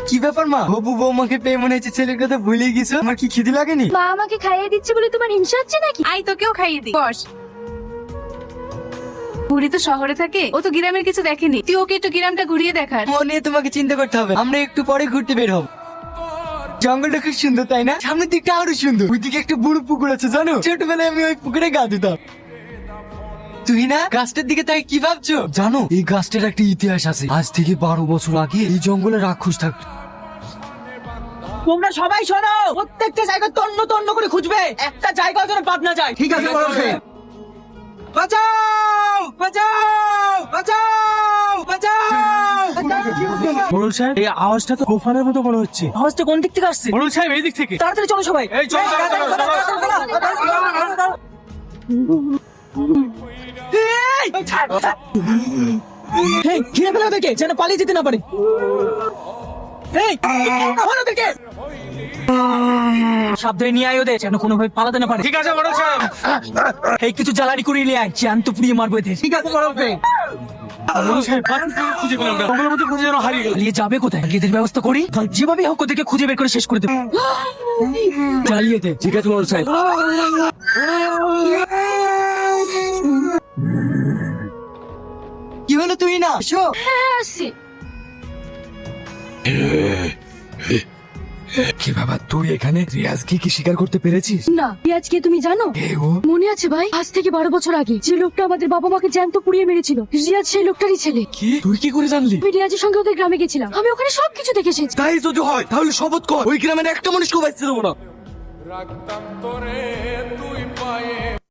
কি ব্যাপার মা, হবু বৌমাকে পেয়ে মনে হচ্ছে ছেলের কথা ভুলে গেছো। আমার কি খিদে লাগেনি? মা আমাকে খাইয়ে দিচ্ছে বলে তোমার হিংসা হচ্ছে নাকি? আই তোকেও খাইয়ে দি, বস। বুড়ি তো শহরে থাকে, ও তো গ্রামের কিছু দেখেনি। তুই ওকে একটু গ্রামটা ঘুরিয়ে দেখার। মনে তোমাকে চিন্তা করতে হবে, আমরা একটু পরে ঘুরতে বের হব। জঙ্গলটা খুব সুন্দর তাই না? সামনের দিকটা আরো সুন্দর। ওইদিকে একটা বড় পুকুর আছে জানো, ছোটবেলায় আমি ওই পুকুরে গা দিতাম। তুই না গাছটার দিকে তাই কি ভাবছো? জানো এই গাছটার একটা ইতিহাস আছে। আজ থেকে 12 বছর আগে এই জঙ্গলে রাক্ষস থাকতো। তোমরা সবাই শোনো, প্রত্যেকটা জায়গা তন্ন তন্ন করে খুঁজবে, একটা জায়গাও যেন বাদ না যায়। ঠিক আছে বড় ভাই। বাঁচাও বাঁচাও বাঁচাও বাঁচাও। মোড়ল সাহেব, এই আওয়াজটা তো তুফানের মতো মনে হচ্ছে। আওয়াজটা কোন দিক থেকে আসছে? মোড়ল সাহেব, এই দিক থেকে। তাড়াতাড়ি চলো সবাই। এই চলো, চলো, চলো, চলো, এই, ঘিরে ফেলে ওদেরকে, যেন পালিয়ে যেতে না পারে। এই, আমার ওদেরকে সাবধানে নিয়ে আয় ওদের, যেন কোনোভাবে পালাতে না পারে। ঠিক আছে মোড়ল সাহেব। এই কিছু জ্বালানি করিয়ে নিয়ে আয়, জ্যান্ত পুড়িয়ে মারবো এদের। ঠিক আছে বড় ভাই। মোড়ল সাহেব, বাড়ি খুঁজে পেলাম না। জঙ্গলের মধ্যে খুঁজে যেন হারিয়ে গেল। পালিয়ে যাবে কোথায়? এদের ব্যবস্থা করি, যেভাবে হোক ওদেরকে খুঁজে বের করে শেষ করে দেবো। জ্বালিয়ে দে। ঠিক আছে মোড়ল সাহেব। কি হলো তুই না এসো। হ্যাঁ আসছি। কি বাবা, তুই এখানে? রিয়াজকে কি স্বীকার করতে পেরেছিস? না, আজকে তুমি জানো মনে আছে ভাই, আজ থেকে 12 বছর আগে যে লোকটা আমাদের বাবা মাকে জ্যান্ত পুড়িয়ে মেরেছিল, রিয়াজ সেই লোকটারই ছেলে। কি? তুই কি করে জানলি? আমি রিয়াজের সঙ্গে ওদের গ্রামে গেছিলাম, আমি ওখানে সবকিছু দেখে এসেছি। তাই যদি হয় তাহলে শপথ কর ওই গ্রামের একটা মানুষকেও বাঁচতে দেবো না। রাখতাম তোরে তুই